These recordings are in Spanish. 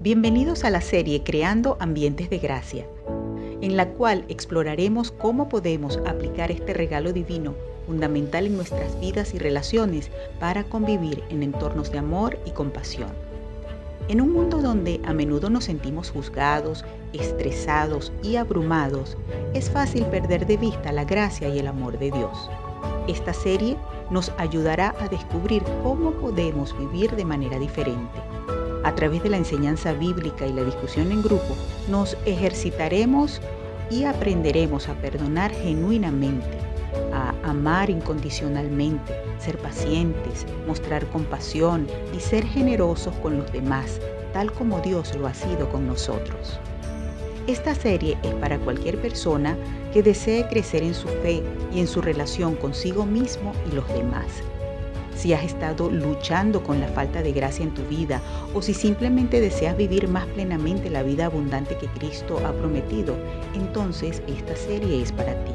Bienvenidos a la serie Creando Ambientes de Gracia, en la cual exploraremos cómo podemos aplicar este regalo divino fundamental en nuestras vidas y relaciones para convivir en entornos de amor y compasión. En un mundo donde a menudo nos sentimos juzgados, estresados y abrumados, es fácil perder de vista la gracia y el amor de Dios. Esta serie nos ayudará a descubrir cómo podemos vivir de manera diferente. A través de la enseñanza bíblica y la discusión en grupo, nos ejercitaremos y aprenderemos a perdonar genuinamente, a amar incondicionalmente, ser pacientes, mostrar compasión y ser generosos con los demás, tal como Dios lo ha sido con nosotros. Esta serie es para cualquier persona que desee crecer en su fe y en su relación consigo mismo y los demás. Si has estado luchando con la falta de gracia en tu vida o si simplemente deseas vivir más plenamente la vida abundante que Cristo ha prometido, entonces esta serie es para ti.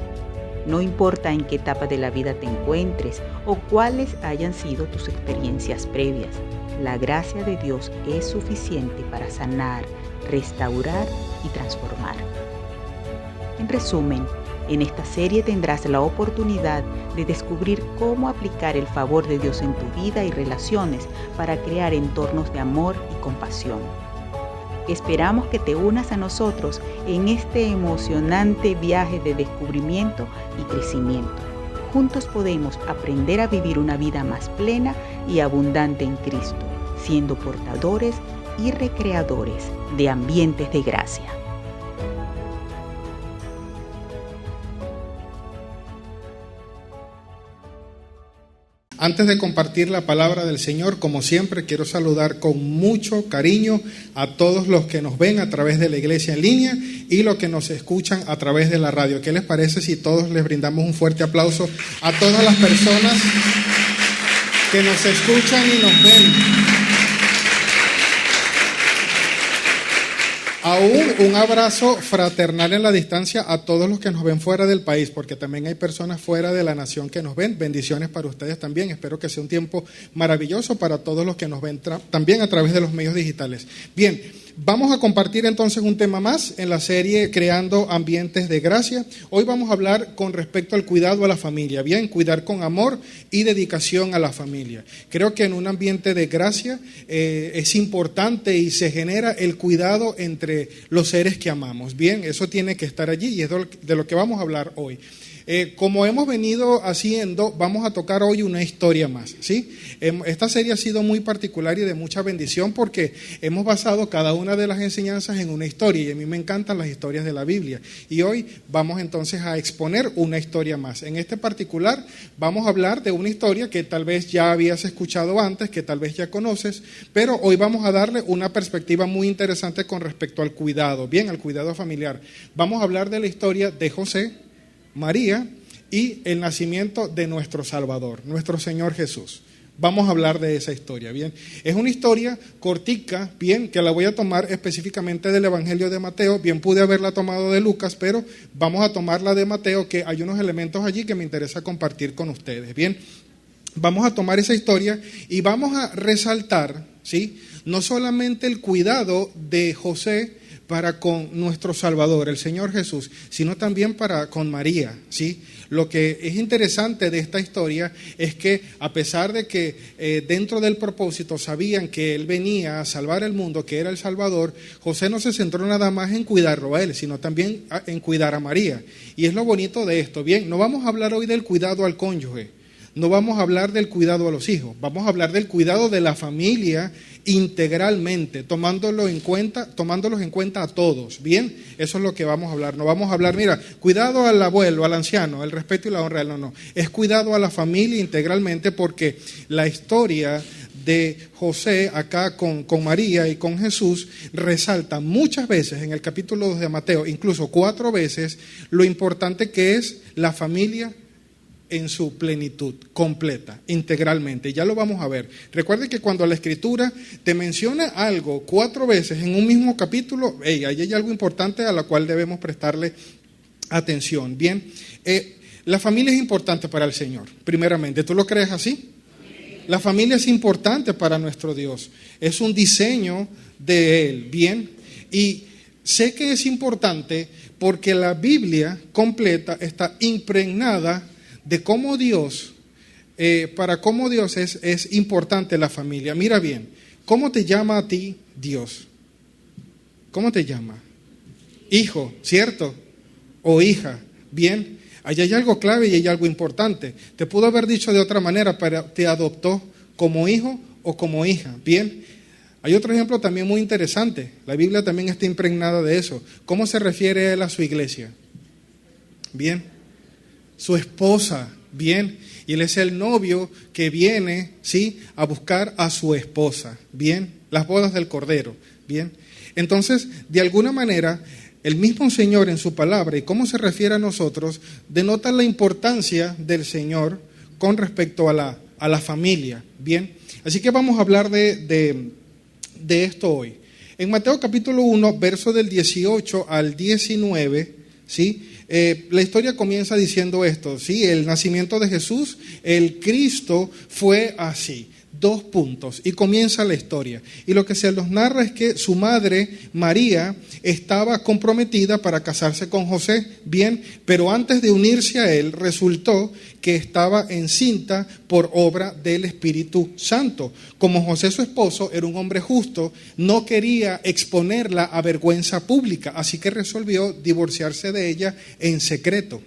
No importa en qué etapa de la vida te encuentres o cuáles hayan sido tus experiencias previas, la gracia de Dios es suficiente para sanar, restaurar y transformar. En resumen, en esta serie tendrás la oportunidad de descubrir cómo aplicar el favor de Dios en tu vida y relaciones para crear entornos de amor y compasión. Esperamos que te unas a nosotros en este emocionante viaje de descubrimiento y crecimiento. Juntos podemos aprender a vivir una vida más plena y abundante en Cristo, siendo portadores y recreadores de ambientes de gracia. Antes de compartir la palabra del Señor, como siempre, quiero saludar con mucho cariño a todos los que nos ven a través de la iglesia en línea y los que nos escuchan a través de la radio. ¿Qué les parece si todos les brindamos un fuerte aplauso a todas las personas que nos escuchan y nos ven? Aún un abrazo fraternal en la distancia a todos los que nos ven fuera del país, porque también hay personas fuera de la nación que nos ven. Bendiciones para ustedes también. Espero que sea un tiempo maravilloso para todos los que nos ven también a través de los medios digitales. Bien, vamos a compartir entonces un tema más en la serie Creando Ambientes de Gracia. Hoy vamos a hablar con respecto al cuidado a la familia. Bien, cuidar con amor y dedicación a la familia. Creo que en un ambiente de gracia es importante y se genera el cuidado entre los seres que amamos. Bien, eso tiene que estar allí y es de lo que vamos a hablar hoy. Como hemos venido haciendo, vamos a tocar hoy una historia más, ¿sí? Esta serie ha sido muy particular y de mucha bendición porque hemos basado cada una de las enseñanzas en una historia y a mí me encantan las historias de la Biblia. Y hoy vamos entonces a exponer una historia más. En este particular vamos a hablar de una historia que tal vez ya habías escuchado antes, que tal vez ya conoces, pero hoy vamos a darle una perspectiva muy interesante con respecto al cuidado, bien, al cuidado familiar. Vamos a hablar de la historia de José, María y el nacimiento de nuestro Salvador, nuestro Señor Jesús. Vamos a hablar de esa historia, bien. Es una historia cortica, bien, que la voy a tomar específicamente del Evangelio de Mateo. Bien, pude haberla tomado de Lucas, pero vamos a tomarla de Mateo, que hay unos elementos allí que me interesa compartir con ustedes, bien. Vamos a tomar esa historia y vamos a resaltar, ¿sí?, no solamente el cuidado de José para con nuestro Salvador, el Señor Jesús, sino también para con María, ¿sí? Lo que es interesante de esta historia es que a pesar de que dentro del propósito sabían que Él venía a salvar el mundo, que era el Salvador, José no se centró nada más en cuidarlo a Él, sino también en cuidar a María. Y es lo bonito de esto. Bien, no vamos a hablar hoy del cuidado al cónyuge, no vamos a hablar del cuidado a los hijos, vamos a hablar del cuidado de la familia integralmente, tomándolos en cuenta a todos, ¿bien? Eso es lo que vamos a hablar. No vamos a hablar, mira, cuidado al abuelo, al anciano, el respeto y la honra, no. Es cuidado a la familia integralmente porque la historia de José acá con María y con Jesús resalta muchas veces en el capítulo 2 de Mateo, incluso 4 veces, lo importante que es la familia en su plenitud, completa, integralmente. Ya lo vamos a ver. Recuerde que cuando la Escritura te menciona algo 4 veces en un mismo capítulo, ahí hay algo importante a la cual debemos prestarle atención. Bien, la familia es importante para el Señor, primeramente. ¿Tú lo crees así? La familia es importante para nuestro Dios. Es un diseño de Él, ¿bien? Y sé que es importante porque la Biblia completa está impregnada de cómo Dios, para cómo Dios es importante la familia. Mira bien, ¿cómo te llama a ti Dios? ¿Cómo te llama? Hijo, ¿cierto? O hija, ¿bien? Allí hay algo clave y hay algo importante. Te pudo haber dicho de otra manera, pero te adoptó como hijo o como hija, ¿bien? Hay otro ejemplo también muy interesante. La Biblia también está impregnada de eso. ¿Cómo se refiere él a su iglesia? Bien. Su esposa, bien. Y él es el novio que viene, ¿sí?, a buscar a su esposa, bien. Las bodas del Cordero, bien. Entonces, de alguna manera, el mismo Señor en su palabra y cómo se refiere a nosotros denota la importancia del Señor con respecto a la familia, bien. Así que vamos a hablar de esto hoy. En Mateo capítulo 1, verso del 18 al 19, ¿sí? La historia comienza diciendo esto, ¿sí? El nacimiento de Jesús, el Cristo, fue así. 2 puntos, y comienza la historia. Y lo que se nos narra es que su madre, María, estaba comprometida para casarse con José, bien, pero antes de unirse a él, resultó que estaba encinta por obra del Espíritu Santo. Como José, su esposo, era un hombre justo, no quería exponerla a vergüenza pública, así que resolvió divorciarse de ella en secreto.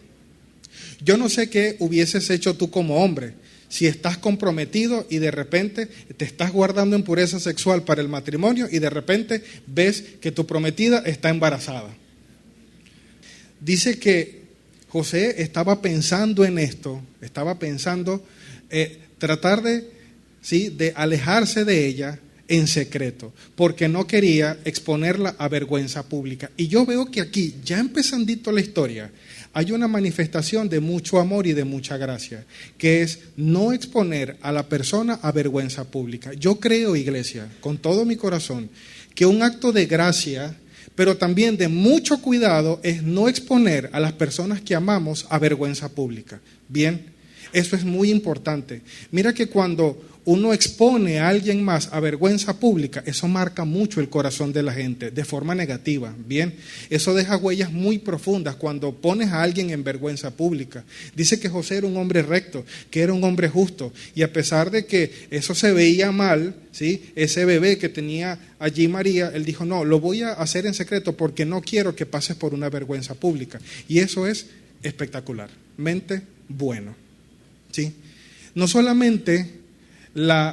Yo no sé qué hubieses hecho tú como hombre, si estás comprometido y de repente te estás guardando en pureza sexual para el matrimonio y de repente ves que tu prometida está embarazada. Dice que José estaba pensando en esto, estaba pensando tratar de alejarse de ella en secreto, porque no quería exponerla a vergüenza pública. Y yo veo que aquí, ya empezandito la historia, hay una manifestación de mucho amor y de mucha gracia, que es no exponer a la persona a vergüenza pública. Yo creo, iglesia, con todo mi corazón, que un acto de gracia, pero también de mucho cuidado, es no exponer a las personas que amamos a vergüenza pública. Bien, eso es muy importante. Mira que cuando uno expone a alguien más a vergüenza pública, eso marca mucho el corazón de la gente, de forma negativa, ¿bien? Eso deja huellas muy profundas cuando pones a alguien en vergüenza pública. Dice que José era un hombre recto, que era un hombre justo, y a pesar de que eso se veía mal, ¿sí?, ese bebé que tenía allí María, él dijo, no, lo voy a hacer en secreto porque no quiero que pases por una vergüenza pública. Y eso es espectacularmente bueno, ¿sí? No solamente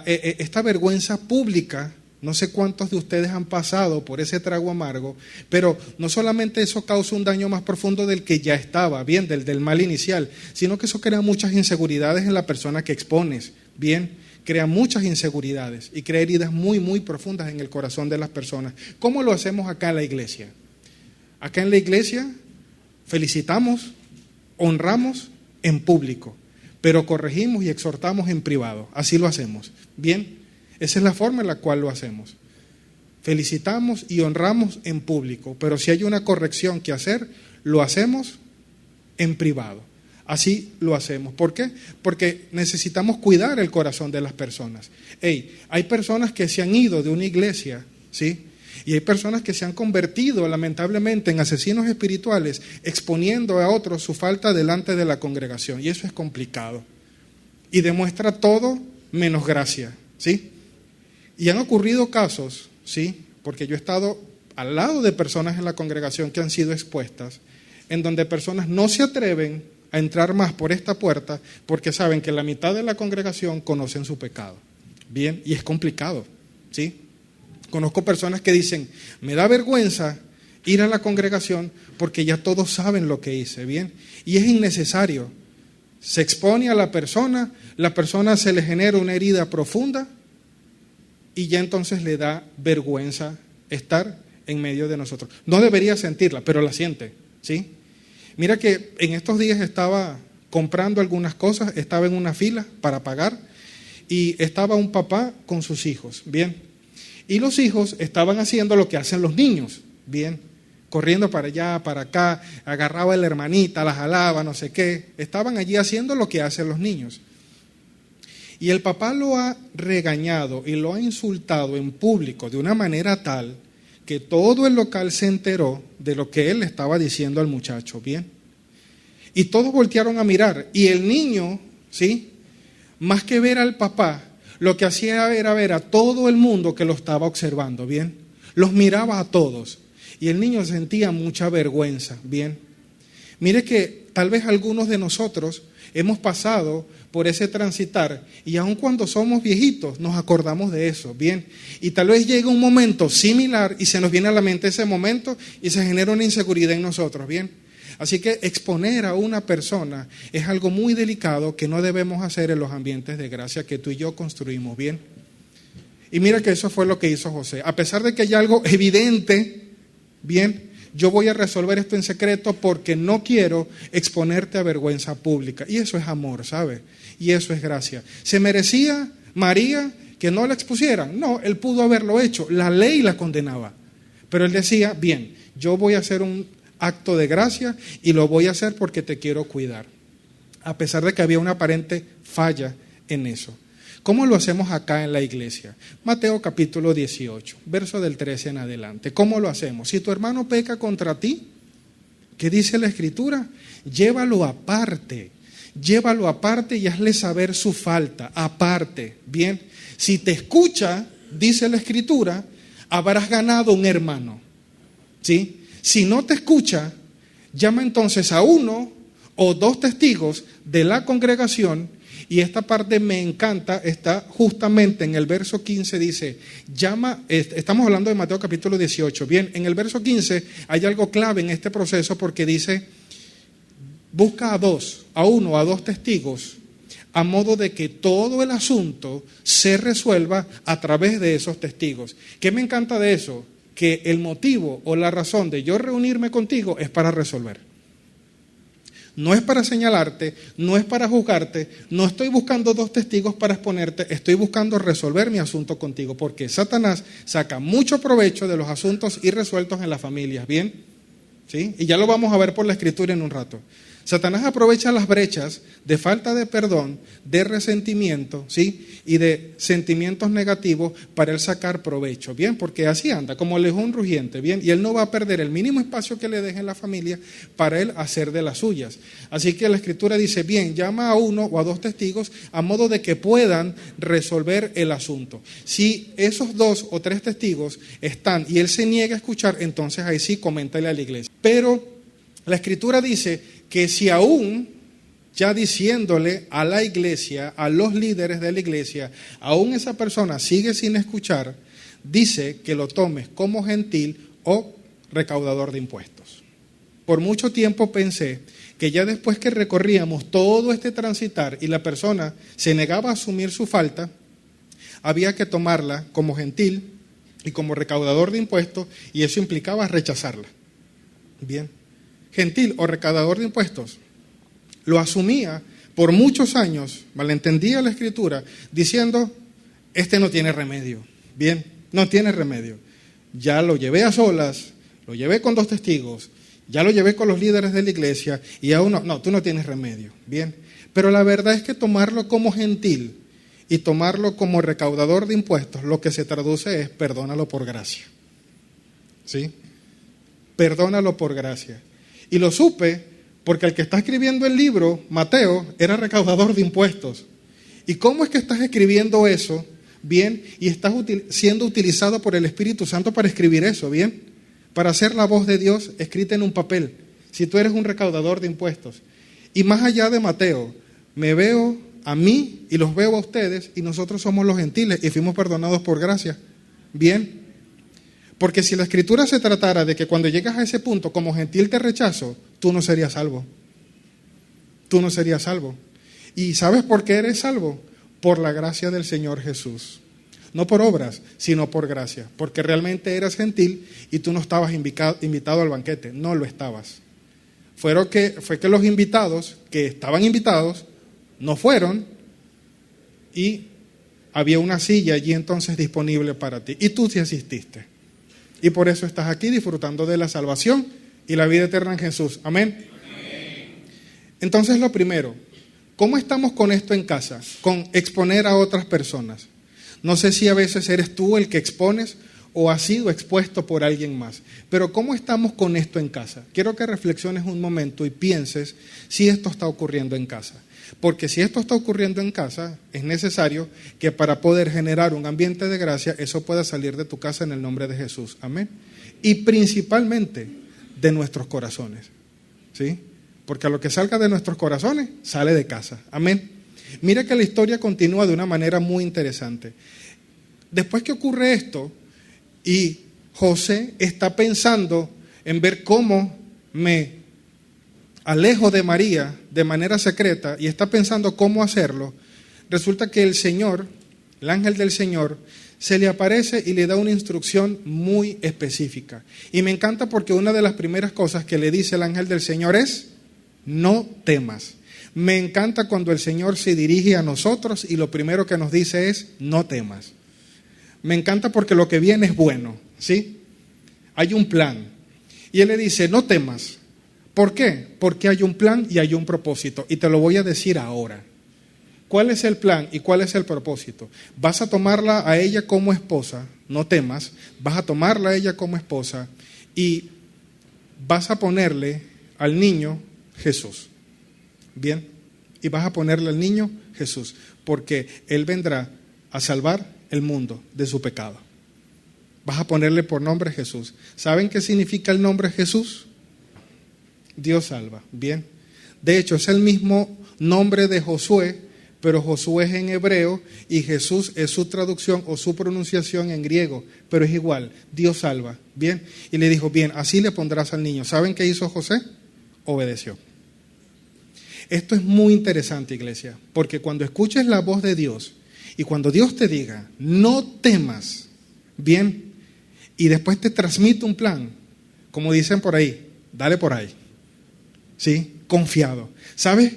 esta vergüenza pública, no sé cuántos de ustedes han pasado por ese trago amargo, pero no solamente eso causa un daño más profundo del que ya estaba, bien, del mal inicial, sino que eso crea muchas inseguridades en la persona que expones, bien, crea muchas inseguridades y crea heridas muy, muy profundas en el corazón de las personas. ¿Cómo lo hacemos acá en la iglesia? Acá en la iglesia felicitamos, honramos en público, pero corregimos y exhortamos en privado. Así lo hacemos. Bien, esa es la forma en la cual lo hacemos. Felicitamos y honramos en público, pero si hay una corrección que hacer, lo hacemos en privado. Así lo hacemos. ¿Por qué? Porque necesitamos cuidar el corazón de las personas. Hay personas que se han ido de una iglesia, ¿sí?, y hay personas que se han convertido lamentablemente en asesinos espirituales, exponiendo a otros su falta delante de la congregación. Y eso es complicado. Y demuestra todo menos gracia, ¿sí? Y han ocurrido casos, ¿sí?, porque yo he estado al lado de personas en la congregación que han sido expuestas, en donde personas no se atreven a entrar más por esta puerta porque saben que la mitad de la congregación conocen su pecado. Bien, y es complicado, ¿sí? Conozco personas que dicen, me da vergüenza ir a la congregación porque ya todos saben lo que hice, ¿bien? Y es innecesario. Se expone a la persona se le genera una herida profunda y ya entonces le da vergüenza estar en medio de nosotros. No debería sentirla, pero la siente, ¿sí? Mira que en estos días estaba comprando algunas cosas, estaba en una fila para pagar y estaba un papá con sus hijos, ¿bien? Y los hijos estaban haciendo lo que hacen los niños, bien, corriendo para allá, para acá, agarraba a la hermanita, la jalaba, no sé qué. Estaban allí haciendo lo que hacen los niños. Y el papá lo ha regañado y lo ha insultado en público de una manera tal que todo el local se enteró de lo que él le estaba diciendo al muchacho, ¿bien? Y todos voltearon a mirar. Y el niño, ¿sí?, más que ver al papá, lo que hacía era ver a todo el mundo que lo estaba observando, ¿bien? Los miraba a todos. Y el niño sentía mucha vergüenza, ¿bien? Mire que tal vez algunos de nosotros hemos pasado por ese transitar y aun cuando somos viejitos nos acordamos de eso, ¿bien? Y tal vez llegue un momento similar y se nos viene a la mente ese momento y se genera una inseguridad en nosotros, ¿bien? Así que exponer a una persona es algo muy delicado que no debemos hacer en los ambientes de gracia que tú y yo construimos, ¿bien? Y mira que eso fue lo que hizo José. A pesar de que hay algo evidente, ¿bien?, yo voy a resolver esto en secreto porque no quiero exponerte a vergüenza pública. Y eso es amor, ¿sabe? Y eso es gracia. ¿Se merecía María que no la expusieran? No, él pudo haberlo hecho. La ley la condenaba. Pero él decía, bien, yo voy a hacer un acto de gracia y lo voy a hacer porque te quiero cuidar. A pesar de que había una aparente falla en eso. ¿Cómo lo hacemos acá en la iglesia? Mateo capítulo 18, verso del 13 en adelante. ¿Cómo lo hacemos? Si tu hermano peca contra ti, ¿qué dice la Escritura? Llévalo aparte y hazle saber su falta, aparte. Bien, si te escucha, dice la Escritura, habrás ganado un hermano. ¿Sí? Si no te escucha, llama entonces a 1 o 2 testigos de la congregación. Y esta parte me encanta, está justamente en el verso 15, dice, estamos hablando de Mateo capítulo 18, bien, en el verso 15 hay algo clave en este proceso porque dice, busca a 1 o a 2 testigos, a modo de que todo el asunto se resuelva a través de esos testigos. ¿Qué me encanta de eso? Que el motivo o la razón de yo reunirme contigo es para resolver. No es para señalarte, no es para juzgarte, no estoy buscando 2 testigos para exponerte, estoy buscando resolver mi asunto contigo, porque Satanás saca mucho provecho de los asuntos irresueltos en las familias, ¿bien? ¿Sí? Y ya lo vamos a ver por la Escritura en un rato. Satanás aprovecha las brechas de falta de perdón, de resentimiento, ¿sí?, y de sentimientos negativos para él sacar provecho, ¿bien? Porque así anda, como león rugiente, ¿bien? Y él no va a perder el mínimo espacio que le deje en la familia para él hacer de las suyas. Así que la Escritura dice, bien, llama a 1 o a 2 testigos a modo de que puedan resolver el asunto. Si esos 2 o 3 testigos están y él se niega a escuchar, entonces ahí sí, coméntale a la iglesia. Pero la Escritura dice que si aún, ya diciéndole a la iglesia, a los líderes de la iglesia, aún esa persona sigue sin escuchar, dice que lo tomes como gentil o recaudador de impuestos. Por mucho tiempo pensé que ya después que recorríamos todo este transitar y la persona se negaba a asumir su falta, había que tomarla como gentil y como recaudador de impuestos y eso implicaba rechazarla. Bien. Gentil o recaudador de impuestos, lo asumía por muchos años, malentendía la Escritura, diciendo, este no tiene remedio, bien, no tiene remedio. Ya lo llevé a solas, lo llevé con 2 testigos, ya lo llevé con los líderes de la iglesia y aún no, tú no tienes remedio, bien. Pero la verdad es que tomarlo como gentil y tomarlo como recaudador de impuestos, lo que se traduce es perdónalo por gracia, ¿sí? Perdónalo por gracia. Y lo supe porque el que está escribiendo el libro, Mateo, era recaudador de impuestos. ¿Y cómo es que estás escribiendo eso, bien? Y estás siendo utilizado por el Espíritu Santo para escribir eso, bien. Para hacer la voz de Dios escrita en un papel. Si tú eres un recaudador de impuestos. Y más allá de Mateo, me veo a mí y los veo a ustedes y nosotros somos los gentiles y fuimos perdonados por gracia. Bien. Porque si la Escritura se tratara de que cuando llegas a ese punto como gentil te rechazo, tú no serías salvo. Tú no serías salvo. ¿Y sabes por qué eres salvo? Por la gracia del Señor Jesús. No por obras, sino por gracia. Porque realmente eras gentil y tú no estabas invitado al banquete. No lo estabas. Fue que los invitados, que estaban invitados, no fueron y había una silla allí entonces disponible para ti. Y tú sí asististe. Y por eso estás aquí disfrutando de la salvación y la vida eterna en Jesús. Amén. Amén. Entonces lo primero, ¿Cómo estamos con esto en casa? Con exponer a otras personas. No sé si a veces eres tú el que expones o has sido expuesto por alguien más. Pero ¿cómo estamos con esto en casa? Quiero que reflexiones un momento y pienses si esto está ocurriendo en casa. Porque si esto está ocurriendo en casa, es necesario que para poder generar un ambiente de gracia, eso pueda salir de tu casa en el nombre de Jesús. Amén. Y principalmente de nuestros corazones. ¿Sí? Porque a lo que salga de nuestros corazones, sale de casa. Amén. Mira que la historia continúa de una manera muy interesante. Después que ocurre esto, y José está pensando en ver cómo me alejo de María de manera secreta, y está pensando cómo hacerlo, resulta que el Señor, el ángel del Señor, se le aparece y le da una instrucción muy específica. Y me encanta porque una de las primeras cosas que le dice el ángel del Señor es: no temas. Me encanta cuando el Señor se dirige a nosotros y lo primero que nos dice es: no temas. Me encanta porque lo que viene es bueno, ¿sí? Hay un plan. Y Él le dice: no temas. ¿Por qué? Porque hay un plan y hay un propósito. Y te lo voy a decir ahora. ¿Cuál es el plan y cuál es el propósito? Vas a tomarla a ella como esposa, no temas. Vas a tomarla a ella como esposa y vas a ponerle al niño Jesús. Bien, y vas a ponerle al niño Jesús, porque Él vendrá a salvar el mundo de su pecado. Vas a ponerle por nombre Jesús. ¿Saben qué significa el nombre Jesús? Dios salva. Bien. De hecho, es el mismo nombre de Josué, pero Josué es en hebreo y Jesús es su traducción o su pronunciación en griego, pero es igual, Dios salva. Bien. Y le dijo: bien, así le pondrás al niño. ¿Saben qué hizo José? Obedeció. Esto es muy interesante, iglesia, porque cuando escuches la voz de Dios y cuando Dios te diga: no temas, bien, y después te transmite un plan, como dicen por ahí, dale por ahí, ¿sí? Confiado. ¿Sabes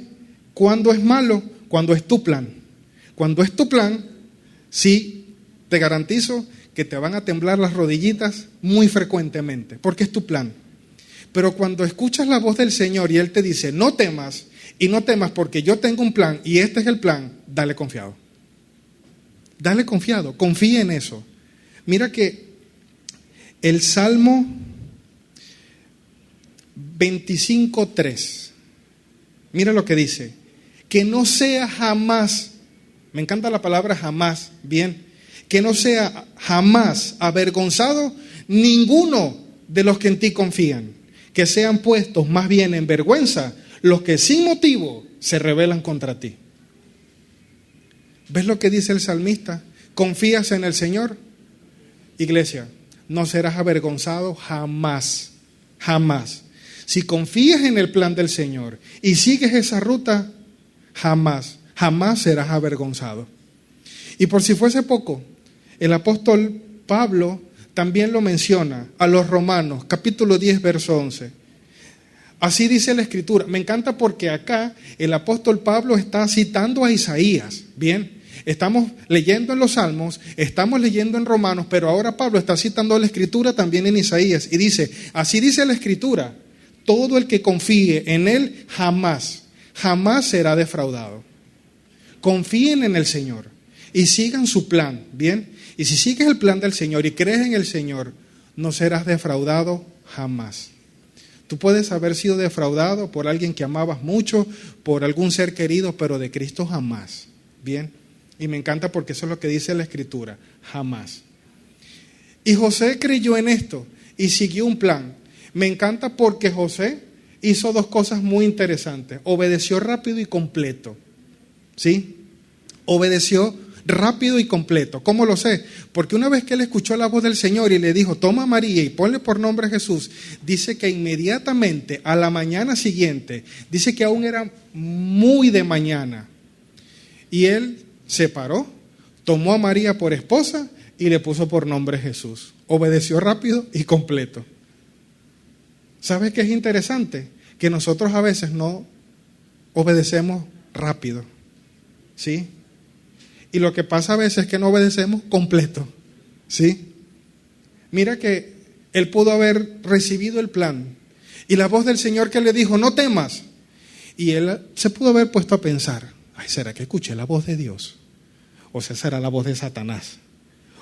cuándo es malo? Cuando es tu plan. Cuando es tu plan, sí, te garantizo que te van a temblar las rodillitas muy frecuentemente, porque es tu plan. Pero cuando escuchas la voz del Señor y Él te dice: no temas, y no temas porque yo tengo un plan y este es el plan, dale confiado. Dale confiado, confía en eso. Mira que el Salmo 25:3, mira lo que dice: que no sea jamás, me encanta la palabra jamás, bien, que no sea jamás avergonzado ninguno de los que en ti confían, que sean puestos más bien en vergüenza los que sin motivo se rebelan contra ti. ¿Ves lo que dice el salmista? ¿Confías en el Señor? Iglesia, no serás avergonzado jamás, jamás. Si confías en el plan del Señor y sigues esa ruta, jamás, jamás serás avergonzado. Y por si fuese poco, el apóstol Pablo también lo menciona a los Romanos, capítulo 10, verso 11. Así dice la Escritura. Me encanta porque acá el apóstol Pablo está citando a Isaías. Bien, estamos leyendo en los Salmos, estamos leyendo en Romanos, pero ahora Pablo está citando la Escritura también en Isaías. Y dice, así dice la Escritura: todo el que confíe en Él jamás, jamás será defraudado. Confíen en el Señor y sigan su plan. Bien, y si sigues el plan del Señor y crees en el Señor, no serás defraudado jamás. Tú puedes haber sido defraudado por alguien que amabas mucho, por algún ser querido, pero de Cristo jamás. Bien, y me encanta porque eso es lo que dice la Escritura, jamás. Y José creyó en esto y siguió un plan. Me encanta porque José hizo dos cosas muy interesantes. Obedeció rápido y completo. ¿Sí? Obedeció rápido y completo. ¿Cómo lo sé? Porque una vez que él escuchó la voz del Señor y le dijo: toma a María y ponle por nombre Jesús, dice que inmediatamente a la mañana siguiente, dice que aún era muy de mañana, y él se paró, tomó a María por esposa y le puso por nombre Jesús. Obedeció rápido y completo. ¿Sabes qué es interesante? Que nosotros a veces no obedecemos rápido, ¿sí? Y lo que pasa a veces es que no obedecemos completo, ¿sí? Mira que él pudo haber recibido el plan y la voz del Señor que le dijo: no temas. Y él se pudo haber puesto a pensar, ay, ¿será que escuché la voz de Dios? O sea, ¿será la voz de Satanás?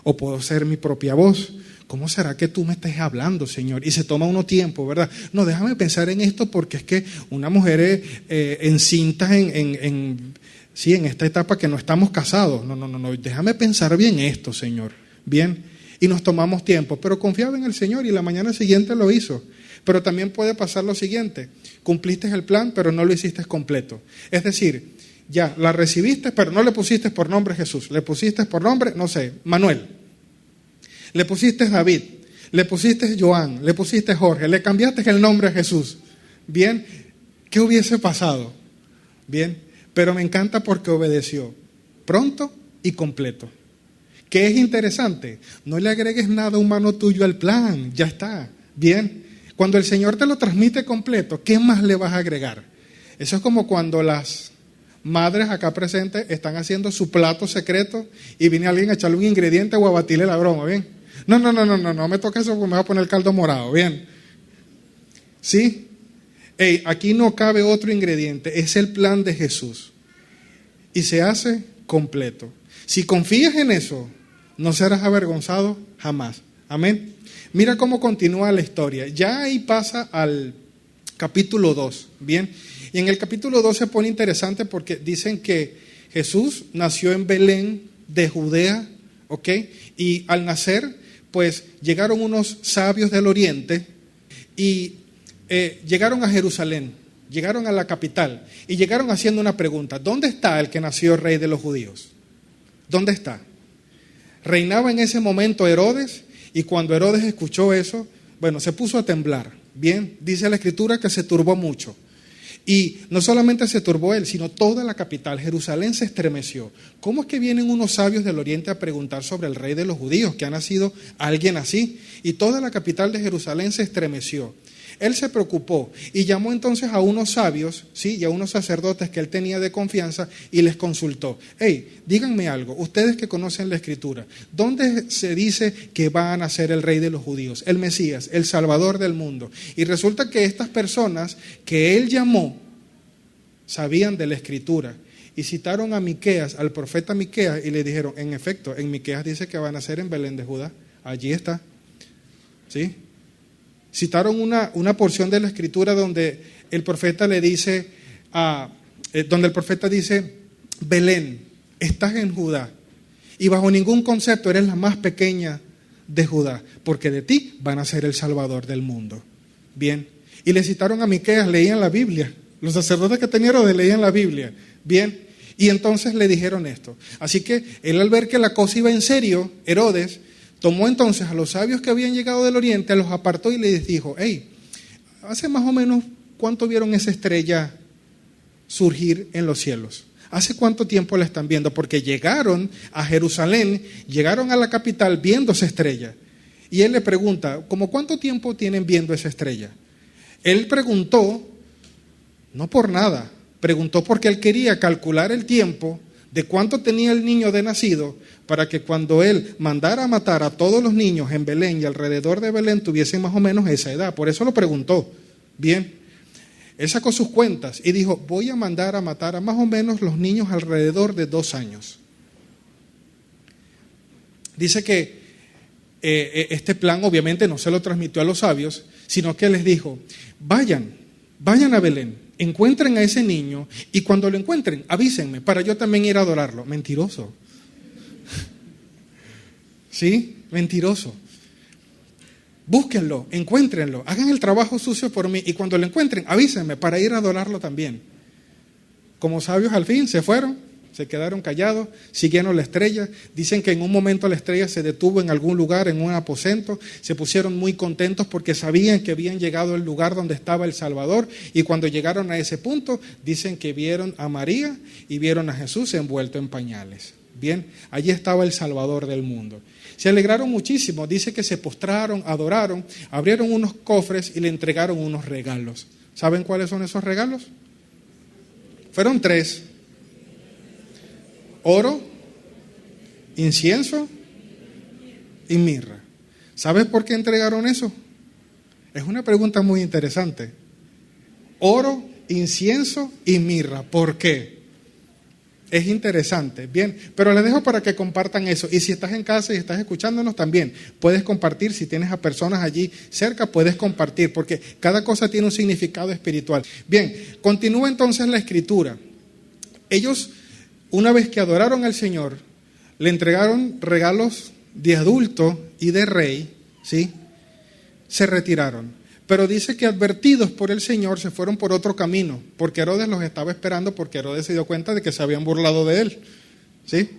¿O puedo ser mi propia voz? ¿Cómo será que tú me estés hablando, Señor? Y se toma uno tiempo, ¿verdad? No, déjame pensar en esto porque es que una mujer encinta en esta etapa que no estamos casados. No, déjame pensar bien esto, Señor. Bien. Y nos tomamos tiempo, pero confiaba en el Señor y la mañana siguiente lo hizo. Pero también puede pasar lo siguiente, cumpliste el plan, pero no lo hiciste completo. Es decir, ya la recibiste, pero no le pusiste por nombre Jesús, le pusiste por nombre, no sé, Manuel, le pusiste David, le pusiste Joan, le pusiste Jorge, le cambiaste el nombre a Jesús. Bien, ¿qué hubiese pasado? Bien, pero me encanta porque obedeció, pronto y completo. ¿Qué es interesante? No le agregues nada humano tuyo al plan, ya está, bien. Cuando el Señor te lo transmite completo, ¿qué más le vas a agregar? Eso es como cuando las madres acá presentes están haciendo su plato secreto y viene alguien a echarle un ingrediente o a batirle la broma, ¿bien? No me toques eso porque me va a poner el caldo morado, ¿bien? ¿Sí? Aquí no cabe otro ingrediente, es el plan de Jesús. Y se hace completo. Si confías en eso, no serás avergonzado jamás. Amén. Mira cómo continúa la historia. Ya ahí pasa al capítulo 2, ¿bien? Y en el capítulo 2 se pone interesante porque dicen que Jesús nació en Belén de Judea, ¿ok? Y al nacer, pues llegaron unos sabios del oriente y llegaron a Jerusalén, llegaron a la capital y llegaron haciendo una pregunta. ¿Dónde está el que nació rey de los judíos? ¿Dónde está? Reinaba en ese momento Herodes. Y cuando Herodes escuchó eso, bueno, se puso a temblar. Bien, dice la Escritura que se turbó mucho. Y no solamente se turbó él, sino toda la capital, Jerusalén, se estremeció. ¿Cómo es que vienen unos sabios del oriente a preguntar sobre el rey de los judíos, que ha nacido alguien así? Y toda la capital de Jerusalén se estremeció. Él se preocupó y llamó entonces a unos sabios, ¿sí? Y a unos sacerdotes que él tenía de confianza y les consultó. Hey, díganme algo, ustedes que conocen la Escritura, ¿dónde se dice que va a nacer el rey de los judíos, el Mesías, el Salvador del mundo? Y resulta que estas personas que él llamó sabían de la Escritura y citaron a Miqueas, al profeta Miqueas, y le dijeron, en efecto, en Miqueas dice que va a nacer en Belén de Judá, allí está, ¿sí? Citaron una porción de la Escritura donde el profeta le dice, donde el profeta dice, Belén, estás en Judá y bajo ningún concepto eres la más pequeña de Judá, porque de ti van a ser el Salvador del mundo. Bien, y le citaron a Miqueas, leían la Biblia, los sacerdotes que tenían leían la Biblia, bien, y entonces le dijeron esto. Así que él, al ver que la cosa iba en serio, Herodes tomó entonces a los sabios que habían llegado del oriente, los apartó y les dijo, hey, hace más o menos ¿cuánto vieron esa estrella surgir en los cielos? ¿Hace cuánto tiempo la están viendo? Porque llegaron a Jerusalén, llegaron a la capital viendo esa estrella. Y él le pregunta, ¿cómo cuánto tiempo tienen viendo esa estrella? Él preguntó, no por nada, preguntó porque él quería calcular el tiempo de cuánto tenía el niño de nacido, para que cuando él mandara a matar a todos los niños en Belén y alrededor de Belén tuviesen más o menos esa edad. Por eso lo preguntó. Bien, él sacó sus cuentas y dijo, voy a mandar a matar a más o menos los niños alrededor de 2 años. Dice que este plan obviamente no se lo transmitió a los sabios, sino que les dijo, vayan a Belén, encuentren a ese niño y cuando lo encuentren, avísenme para yo también ir a adorarlo. Mentiroso. ¿Sí? Mentiroso. Búsquenlo, encuéntrenlo, hagan el trabajo sucio por mí y cuando lo encuentren, avísenme para ir a adorarlo también. Como sabios al fin se fueron, se quedaron callados, siguieron la estrella. Dicen que en un momento la estrella se detuvo en algún lugar, en un aposento. Se pusieron muy contentos porque sabían que habían llegado al lugar donde estaba el Salvador. Y cuando llegaron a ese punto, dicen que vieron a María y vieron a Jesús envuelto en pañales. Bien, allí estaba el Salvador del mundo. Se alegraron muchísimo, dice que se postraron, adoraron, abrieron unos cofres y le entregaron unos regalos. ¿Saben cuáles son esos regalos? Fueron 3. Oro, incienso y mirra. ¿Sabes por qué entregaron eso? Es una pregunta muy interesante. Oro, incienso y mirra. ¿Por qué? Es interesante, bien, pero les dejo para que compartan eso. Y si estás en casa y estás escuchándonos también, puedes compartir. Si tienes a personas allí cerca, puedes compartir, porque cada cosa tiene un significado espiritual. Bien, continúa entonces la escritura. Ellos, una vez que adoraron al Señor, le entregaron regalos de adulto y de rey, ¿sí? Se retiraron. Pero dice que advertidos por el Señor se fueron por otro camino, porque Herodes los estaba esperando, porque Herodes se dio cuenta de que se habían burlado de él, ¿sí?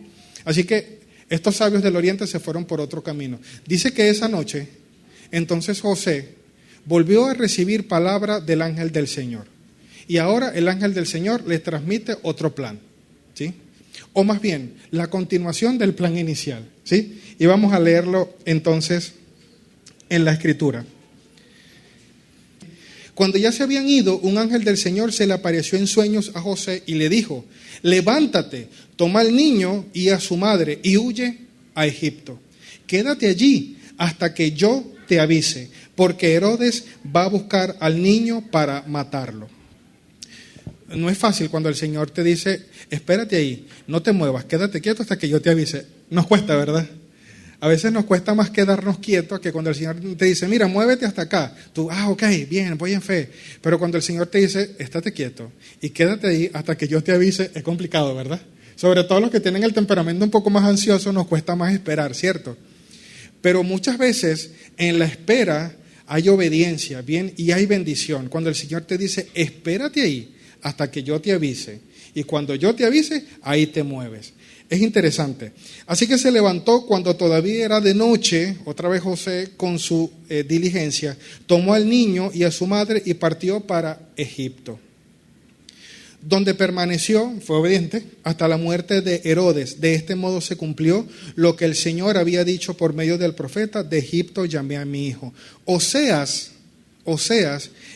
Así que estos sabios del oriente se fueron por otro camino. Dice que esa noche, entonces José volvió a recibir palabra del ángel del Señor. Y ahora el ángel del Señor les transmite otro plan, ¿sí? O más bien, la continuación del plan inicial, ¿sí? Y vamos a leerlo entonces en la escritura. Cuando ya se habían ido, un ángel del Señor se le apareció en sueños a José y le dijo: levántate, toma al niño y a su madre y huye a Egipto. Quédate allí hasta que yo te avise, porque Herodes va a buscar al niño para matarlo. No es fácil cuando el Señor te dice: espérate ahí, no te muevas, quédate quieto hasta que yo te avise. Nos cuesta, ¿verdad? A veces nos cuesta más quedarnos quietos que cuando el Señor te dice: mira, muévete hasta acá. Tú, ok, bien, voy en fe. Pero cuando el Señor te dice: estate quieto y quédate ahí hasta que yo te avise, es complicado, ¿verdad? Sobre todo los que tienen el temperamento un poco más ansioso, nos cuesta más esperar, ¿cierto? Pero muchas veces en la espera hay obediencia, bien, y hay bendición. Cuando el Señor te dice: espérate ahí hasta que yo te avise. Y cuando yo te avise, ahí te mueves. Es interesante. Así que se levantó cuando todavía era de noche, otra vez José con su diligencia, tomó al niño y a su madre y partió para Egipto, donde permaneció, fue obediente, hasta la muerte de Herodes. De este modo se cumplió lo que el Señor había dicho por medio del profeta: de Egipto llamé a mi hijo. Oseas,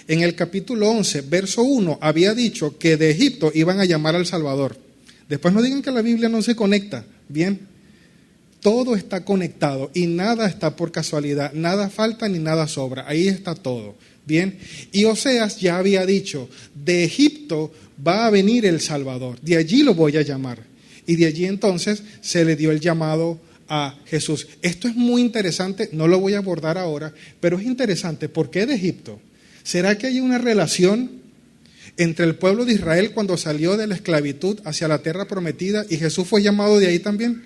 en el capítulo 11, verso 1, había dicho que de Egipto iban a llamar al Salvador. Después no digan que la Biblia no se conecta, bien, todo está conectado y nada está por casualidad, nada falta ni nada sobra, ahí está todo, bien. Y Oseas ya había dicho: de Egipto va a venir el Salvador, de allí lo voy a llamar. Y de allí entonces se le dio el llamado a Jesús. Esto es muy interesante, no lo voy a abordar ahora, pero es interesante. ¿Por qué de Egipto? ¿Será que hay una relación entre el pueblo de Israel cuando salió de la esclavitud hacia la tierra prometida y Jesús fue llamado de ahí también?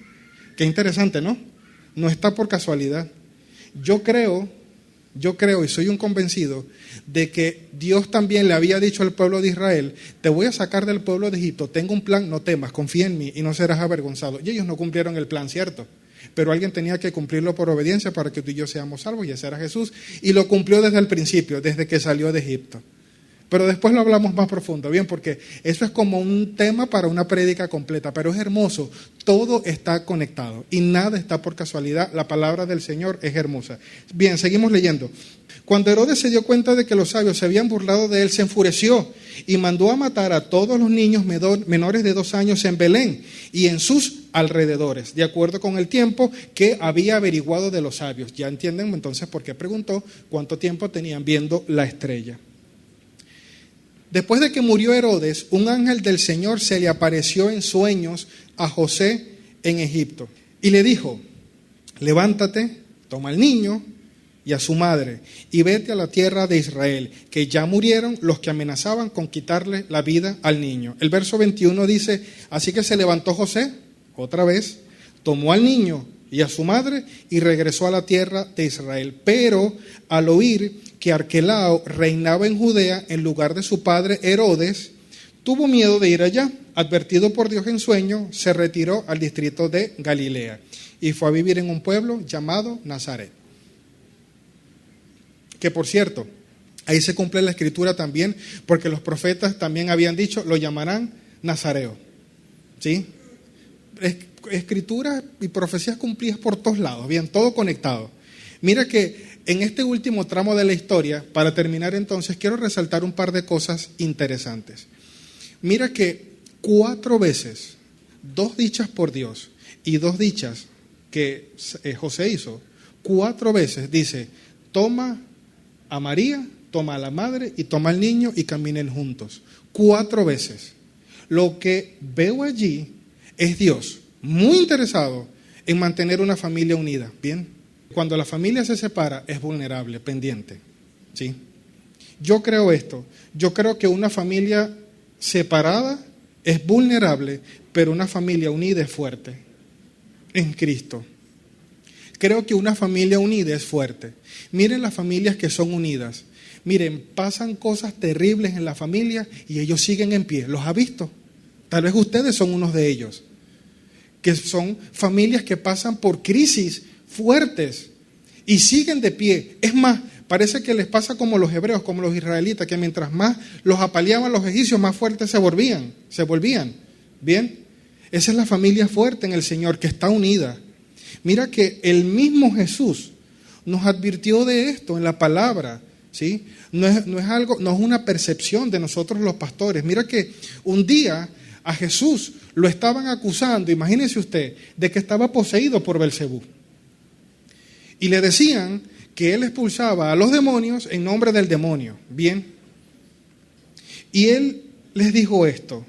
Qué interesante, ¿no? No está por casualidad. Yo creo y soy un convencido de que Dios también le había dicho al pueblo de Israel: te voy a sacar del pueblo de Egipto, tengo un plan, no temas, confía en mí y no serás avergonzado. Y ellos no cumplieron el plan, ¿cierto? Pero alguien tenía que cumplirlo por obediencia para que tú y yo seamos salvos, y ese era Jesús, y lo cumplió desde el principio, desde que salió de Egipto. Pero después lo hablamos más profundo, bien, porque eso es como un tema para una prédica completa, pero es hermoso, todo está conectado y nada está por casualidad, la palabra del Señor es hermosa. Bien, seguimos leyendo. Cuando Herodes se dio cuenta de que los sabios se habían burlado de él, se enfureció y mandó a matar a todos los niños menores de 2 años en Belén y en sus alrededores, de acuerdo con el tiempo que había averiguado de los sabios. Ya entienden entonces por qué preguntó cuánto tiempo tenían viendo la estrella. Después de que murió Herodes, un ángel del Señor se le apareció en sueños a José en Egipto y le dijo: levántate, toma al niño y a su madre y vete a la tierra de Israel, que ya murieron los que amenazaban con quitarle la vida al niño. El verso 21 dice: así que se levantó José, otra vez, tomó al niño y a su madre y regresó a la tierra de Israel. Pero al oír que Arquelao reinaba en Judea en lugar de su padre Herodes, tuvo miedo de ir allá. Advertido por Dios en sueño, se retiró al distrito de Galilea y fue a vivir en un pueblo llamado Nazaret. Que por cierto, ahí se cumple la escritura también, porque los profetas también habían dicho: lo llamarán Nazareo. ¿Sí? Escrituras y profecías cumplidas por todos lados, bien, todo conectado. Mira que en este último tramo de la historia, para terminar entonces, quiero resaltar un par de cosas interesantes. Mira que 4 veces, 2 dichas por Dios y 2 dichas que José hizo, 4 veces dice: toma a María, toma a la madre y toma al niño y caminen juntos. 4 veces. Lo que veo allí es Dios muy interesado en mantener una familia unida. Bien, cuando la familia se separa es vulnerable, pendiente. ¿Sí? Yo creo esto. Yo creo que una familia separada es vulnerable, pero una familia unida es fuerte en Cristo. Creo que una familia unida es fuerte. Miren las familias que son unidas. Miren, pasan cosas terribles en la familia y ellos siguen en pie. ¿Los ha visto? Tal vez ustedes son unos de ellos. Que son familias que pasan por crisis fuertes y siguen de pie. Es más, parece que les pasa como los hebreos, como los israelitas, que mientras más los apaleaban los egipcios, más fuertes se volvían. ¿Bien? Esa es la familia fuerte en el Señor, que está unida. Mira que el mismo Jesús nos advirtió de esto en la palabra, ¿sí? No es una percepción de nosotros los pastores. Mira que un día a Jesús lo estaban acusando, imagínese usted, de que estaba poseído por Belcebú. Y le decían que él expulsaba a los demonios en nombre del demonio. Bien. Y él les dijo esto.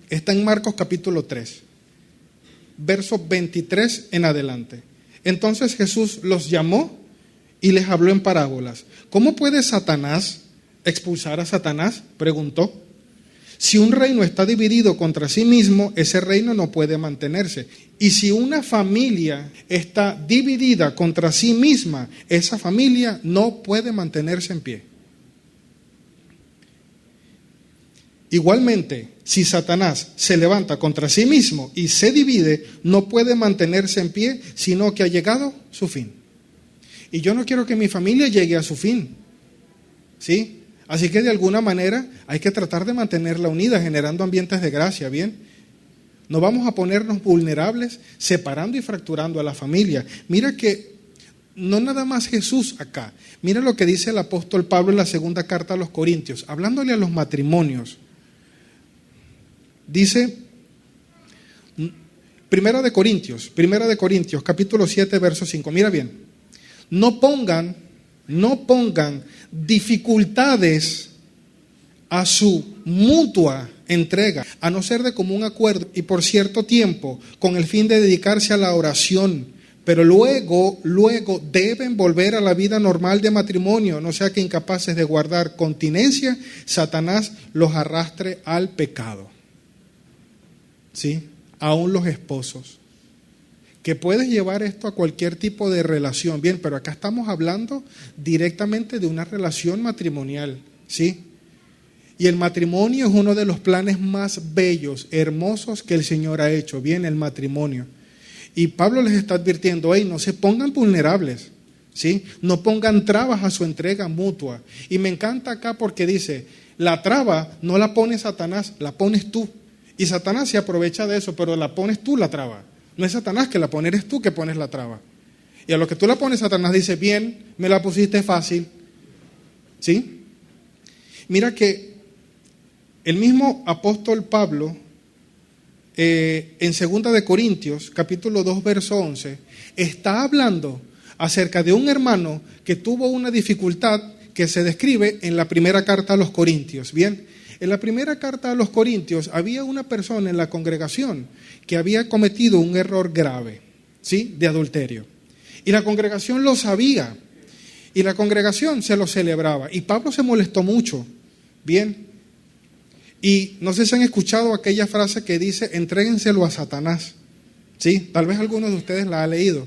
Está en Marcos capítulo 3, versos 23 en adelante. Entonces Jesús los llamó y les habló en parábolas. ¿Cómo puede Satanás expulsar a Satanás?, preguntó. Si un reino está dividido contra sí mismo, ese reino no puede mantenerse. Y si una familia está dividida contra sí misma, esa familia no puede mantenerse en pie. Igualmente, si Satanás se levanta contra sí mismo y se divide, no puede mantenerse en pie, sino que ha llegado su fin. Y yo no quiero que mi familia llegue a su fin, ¿sí? Así que de alguna manera hay que tratar de mantenerla unida, generando ambientes de gracia, ¿bien? No vamos a ponernos vulnerables, separando y fracturando a la familia. Mira que no nada más Jesús acá. Mira lo que dice el apóstol Pablo en la segunda carta a los Corintios, hablándole a los matrimonios. Dice, Primera de Corintios, capítulo 7, verso 5. Mira bien, no pongan dificultades a su mutua entrega, a no ser de común acuerdo y por cierto tiempo, con el fin de dedicarse a la oración. Pero luego deben volver a la vida normal de matrimonio, no sea que incapaces de guardar continencia, Satanás los arrastre al pecado. ¿Sí? Aún los esposos. Que puedes llevar esto a cualquier tipo de relación, bien, pero acá estamos hablando directamente de una relación matrimonial, ¿sí? Y el matrimonio es uno de los planes más bellos, hermosos que el Señor ha hecho, bien, el matrimonio. Y Pablo les está advirtiendo, no se pongan vulnerables, ¿sí? No pongan trabas a su entrega mutua. Y me encanta acá porque dice, la traba no la pone Satanás, la pones tú. Y Satanás se aprovecha de eso, pero la pones tú la traba. No es Satanás que la pone, eres tú que pones la traba. Y a lo que tú la pones, Satanás dice, bien, me la pusiste fácil. ¿Sí? Mira que el mismo apóstol Pablo, en 2 de Corintios, capítulo 2, verso 11, está hablando acerca de un hermano que tuvo una dificultad que se describe en la primera carta a los Corintios. Bien, en la primera carta a los Corintios había una persona en la congregación que había cometido un error grave, ¿sí?, de adulterio. Y la congregación lo sabía, y la congregación se lo celebraba. Y Pablo se molestó mucho, bien. Y no sé si han escuchado aquella frase que dice, entréguenselo a Satanás, ¿sí? Tal vez alguno de ustedes la ha leído.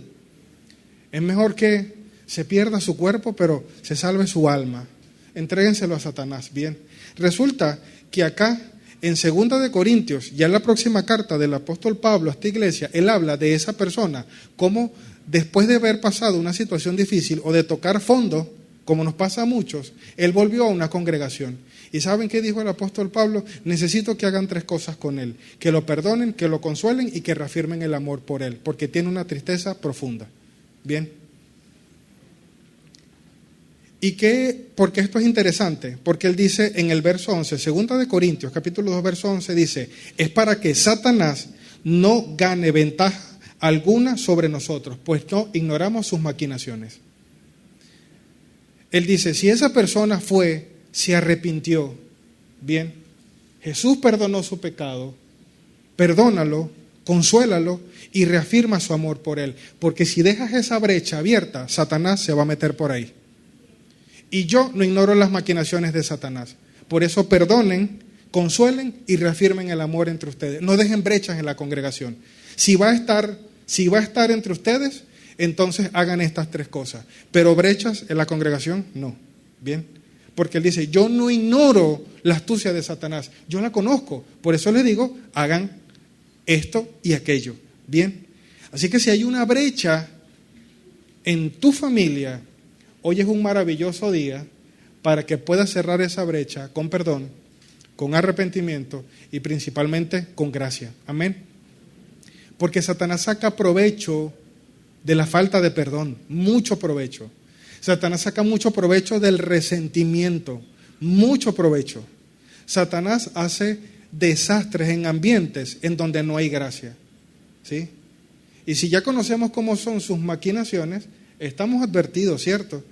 Es mejor que se pierda su cuerpo, pero se salve su alma. Entréguenselo a Satanás, bien. Resulta que acá, en 2 de Corintios, ya en la próxima carta del apóstol Pablo a esta iglesia, él habla de esa persona, como después de haber pasado una situación difícil o de tocar fondo, como nos pasa a muchos, él volvió a una congregación. ¿Y saben qué dijo el apóstol Pablo? Necesito que hagan 3 cosas con él: que lo perdonen, que lo consuelen y que reafirmen el amor por él, porque tiene una tristeza profunda. Bien. ¿Y qué? Porque esto es interesante, porque él dice en el verso 11, 2 de Corintios, capítulo 2, verso 11, dice, es para que Satanás no gane ventaja alguna sobre nosotros, pues no ignoramos sus maquinaciones. Él dice, si esa persona se arrepintió, bien, Jesús perdonó su pecado, perdónalo, consuélalo y reafirma su amor por él. Porque si dejas esa brecha abierta, Satanás se va a meter por ahí. Y yo no ignoro las maquinaciones de Satanás. Por eso perdonen, consuelen y reafirmen el amor entre ustedes. No dejen brechas en la congregación. Si va a estar entre ustedes, entonces hagan estas 3 cosas. Pero brechas en la congregación, no. Bien. Porque él dice, yo no ignoro la astucia de Satanás. Yo la conozco. Por eso les digo, hagan esto y aquello. Bien. Así que si hay una brecha en tu familia, hoy es un maravilloso día para que puedas cerrar esa brecha con perdón, con arrepentimiento y principalmente con gracia. Amén. Porque Satanás saca provecho de la falta de perdón, mucho provecho. Satanás saca mucho provecho del resentimiento, mucho provecho. Satanás hace desastres en ambientes en donde no hay gracia. ¿Sí? Y si ya conocemos cómo son sus maquinaciones, estamos advertidos, ¿cierto?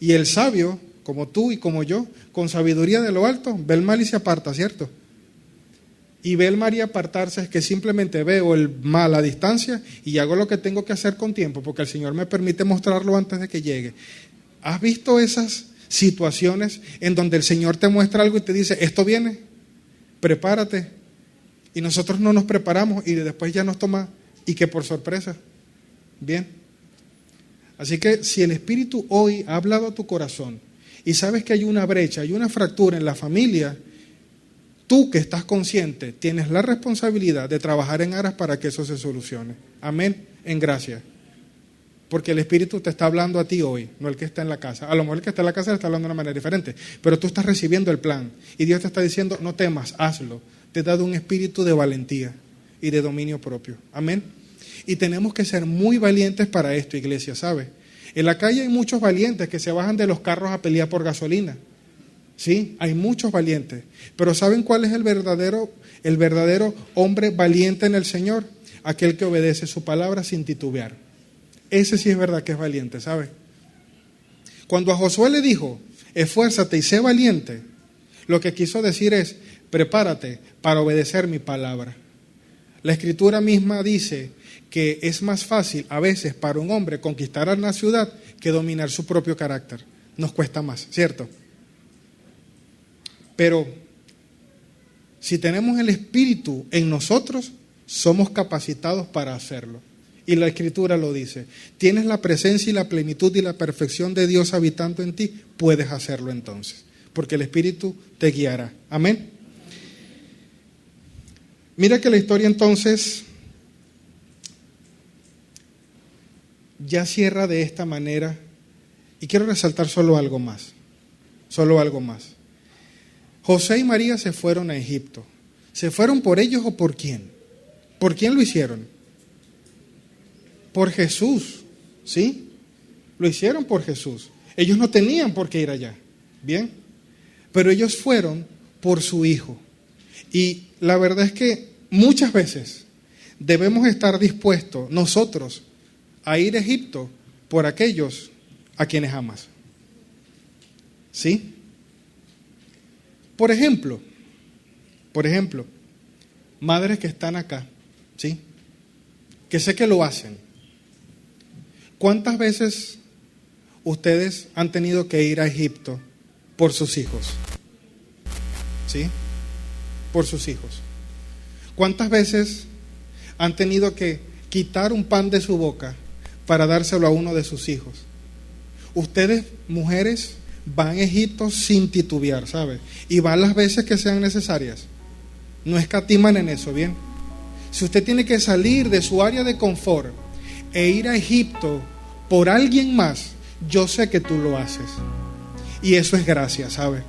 Y el sabio, como tú y como yo, con sabiduría de lo alto, ve el mal y se aparta, ¿cierto? Y ve el mal y apartarse es que simplemente veo el mal a distancia y hago lo que tengo que hacer con tiempo, porque el Señor me permite mostrarlo antes de que llegue. ¿Has visto esas situaciones en donde el Señor te muestra algo y te dice, esto viene, prepárate? Y nosotros no nos preparamos y después ya nos toma, y que por sorpresa. Bien. Así que si el Espíritu hoy ha hablado a tu corazón y sabes que hay una brecha, hay una fractura en la familia, tú que estás consciente tienes la responsabilidad de trabajar en aras para que eso se solucione. Amén, en gracia. Porque el Espíritu te está hablando a ti hoy, no el que está en la casa. A lo mejor el que está en la casa le está hablando de una manera diferente, pero tú estás recibiendo el plan y Dios te está diciendo, no temas, hazlo. Te he dado un espíritu de valentía y de dominio propio. Amén. Y tenemos que ser muy valientes para esto, iglesia, ¿sabe? En la calle hay muchos valientes que se bajan de los carros a pelear por gasolina. Sí, hay muchos valientes. Pero ¿saben cuál es el verdadero hombre valiente en el Señor? Aquel que obedece su palabra sin titubear. Ese sí es verdad que es valiente, ¿sabe? Cuando a Josué le dijo, esfuérzate y sé valiente, lo que quiso decir es, prepárate para obedecer mi palabra. La Escritura misma dice que es más fácil a veces para un hombre conquistar a una ciudad que dominar su propio carácter. Nos cuesta más, ¿cierto? Pero si tenemos el Espíritu en nosotros, somos capacitados para hacerlo. Y la Escritura lo dice. Tienes la presencia y la plenitud y la perfección de Dios habitando en ti, puedes hacerlo entonces. Porque el Espíritu te guiará. Amén. Mira que la historia entonces ya cierra de esta manera. Y quiero resaltar solo algo más. Solo algo más. José y María se fueron a Egipto. ¿Se fueron por ellos o por quién? ¿Por quién lo hicieron? Por Jesús, ¿sí? Lo hicieron por Jesús. Ellos no tenían por qué ir allá, ¿bien? Pero ellos fueron por su Hijo. Y la verdad es que muchas veces debemos estar dispuestos nosotros a ir a Egipto por aquellos a quienes amas. ¿Sí? Por ejemplo, madres que están acá, ¿sí? Que sé que lo hacen. ¿Cuántas veces ustedes han tenido que ir a Egipto por sus hijos? ¿Sí? Por sus hijos. ¿Cuántas veces han tenido que quitar un pan de su boca para dárselo a uno de sus hijos? Ustedes, mujeres, van a Egipto sin titubear, ¿sabe? Y van las veces que sean necesarias. No escatiman en eso, ¿bien? Si usted tiene que salir de su área de confort e ir a Egipto por alguien más, yo sé que tú lo haces. Y eso es gracia, ¿sabe?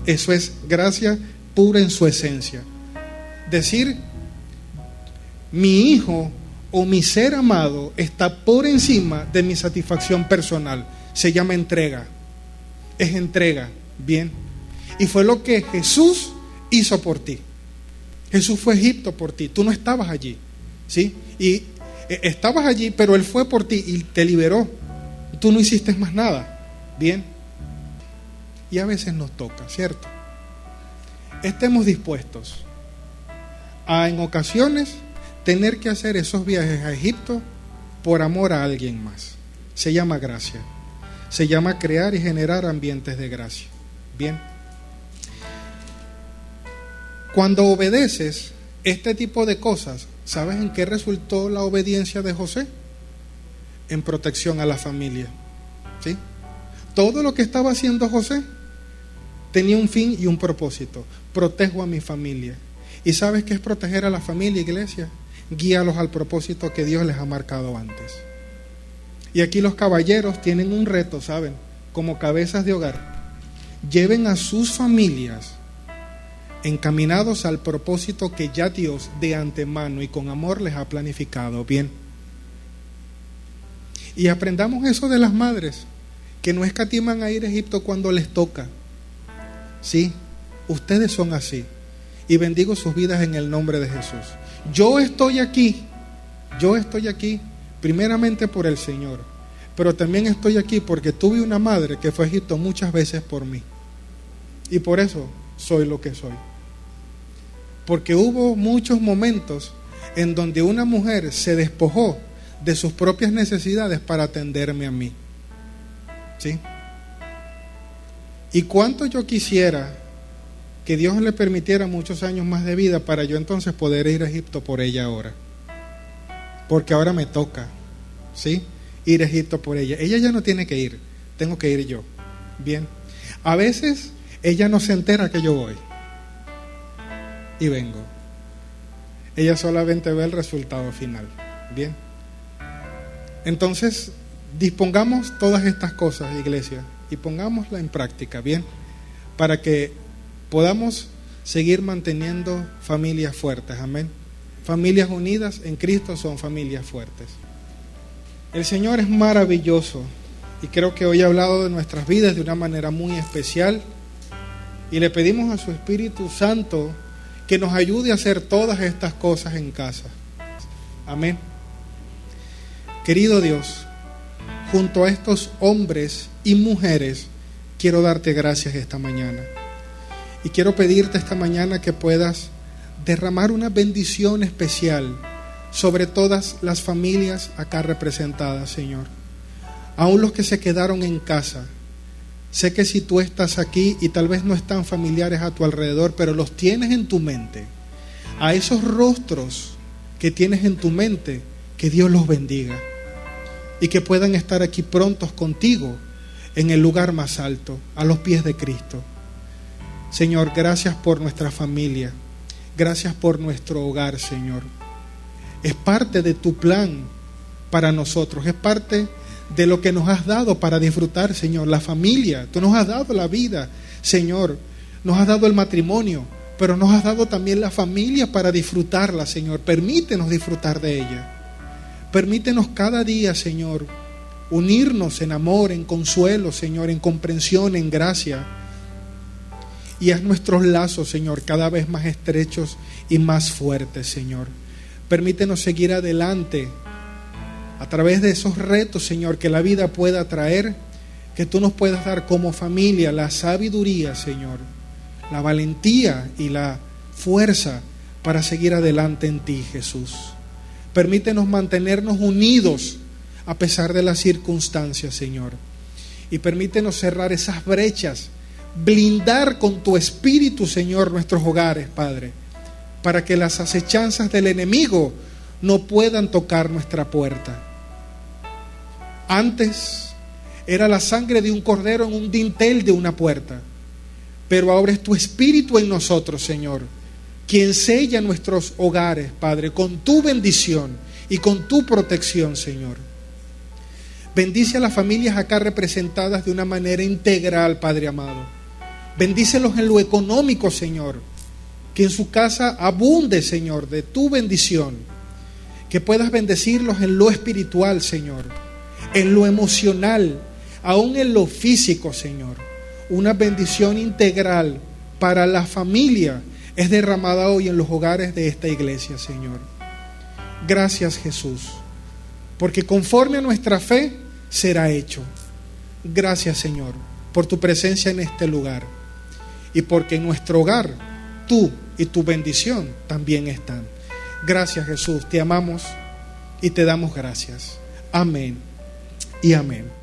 Eso es gracia pura en su esencia. Decir, mi hijo o mi ser amado está por encima de mi satisfacción personal. Se llama entrega. Es entrega, bien. Y fue lo que Jesús hizo por ti. Jesús fue a Egipto por ti. Tú no estabas allí, ¿sí? Y estabas allí, pero Él fue por ti y te liberó. Tú no hiciste más nada, bien. y a veces nos toca, ¿cierto? Estemos dispuestos a, en ocasiones, tener que hacer esos viajes a Egipto por amor a alguien más. Se llama gracia. Se llama crear y generar ambientes de gracia. Bien. Cuando obedeces este tipo de cosas, ¿sabes en qué resultó la obediencia de José? En protección a la familia. ¿Sí? Todo lo que estaba haciendo José tenía un fin y un propósito. Protejo a mi familia. ¿Y sabes qué es proteger a la familia, iglesia? Guíalos al propósito que Dios les ha marcado antes. Y aquí los caballeros tienen un reto, ¿saben? Como cabezas de hogar. Lleven a sus familias encaminados al propósito que ya Dios de antemano y con amor les ha planificado. Bien. Y aprendamos eso de las madres, que no escatiman a ir a Egipto cuando les toca. Sí, ustedes son así. Y bendigo sus vidas en el nombre de Jesús. Yo estoy aquí primeramente por el Señor, pero también estoy aquí porque tuve una madre que fue a Egipto muchas veces por mí. Y por eso soy lo que soy. Porque hubo muchos momentos en donde una mujer se despojó de sus propias necesidades para atenderme a mí. ¿Sí? Y cuánto yo quisiera que Dios le permitiera muchos años más de vida para yo entonces poder ir a Egipto por ella ahora. Porque ahora me toca, ¿sí? Ir a Egipto por ella. Ella ya no tiene que ir, tengo que ir yo. Bien. A veces ella no se entera que yo voy. Y vengo. Ella solamente ve el resultado final. Bien. Entonces, dispongamos todas estas cosas, iglesia, y pongámosla en práctica, bien, para que podamos seguir manteniendo familias fuertes, amén. Familias unidas en Cristo son familias fuertes. El Señor es maravilloso y creo que hoy ha hablado de nuestras vidas de una manera muy especial y le pedimos a su Espíritu Santo que nos ayude a hacer todas estas cosas en casa. Amén. Querido Dios, junto a estos hombres y mujeres, quiero darte gracias esta mañana. Y quiero pedirte esta mañana que puedas derramar una bendición especial sobre todas las familias acá representadas, Señor. Aún los que se quedaron en casa. Sé que si tú estás aquí y tal vez no están familiares a tu alrededor, pero los tienes en tu mente. A esos rostros que tienes en tu mente, que Dios los bendiga. Y que puedan estar aquí prontos contigo en el lugar más alto, a los pies de Cristo. Señor, gracias por nuestra familia. Gracias por nuestro hogar, Señor. Es parte de tu plan para nosotros. Es parte de lo que nos has dado para disfrutar, Señor. La familia. Tú nos has dado la vida, Señor. Nos has dado el matrimonio, pero nos has dado también la familia para disfrutarla, Señor. Permítenos disfrutar de ella. Permítenos cada día, Señor, unirnos en amor, en consuelo, Señor, en comprensión, en gracia. Y haz nuestros lazos, Señor, cada vez más estrechos y más fuertes, Señor. Permítenos seguir adelante a través de esos retos, Señor, que la vida pueda traer, que tú nos puedas dar como familia la sabiduría, Señor, la valentía y la fuerza para seguir adelante en ti, Jesús. Permítenos mantenernos unidos a pesar de las circunstancias, Señor. Y permítenos cerrar esas brechas, blindar con tu Espíritu, Señor, nuestros hogares, Padre, para que las acechanzas del enemigo no puedan tocar nuestra puerta. Antes era la sangre de un cordero en un dintel de una puerta, pero ahora es tu Espíritu en nosotros, Señor, quien sella nuestros hogares, Padre, con tu bendición y con tu protección, Señor. Bendice a las familias acá representadas de una manera integral, Padre amado. Bendícelos en lo económico, Señor. Que en su casa abunde, Señor, de tu bendición. Que puedas bendecirlos en lo espiritual, Señor. En lo emocional, aún en lo físico, Señor. Una bendición integral para la familia es derramada hoy en los hogares de esta iglesia, Señor. Gracias, Jesús, porque conforme a nuestra fe será hecho. Gracias, Señor. por tu presencia en este lugar y porque en nuestro hogar tú y tu bendición también están. Gracias, Jesús, te amamos y te damos gracias. Amén y amén.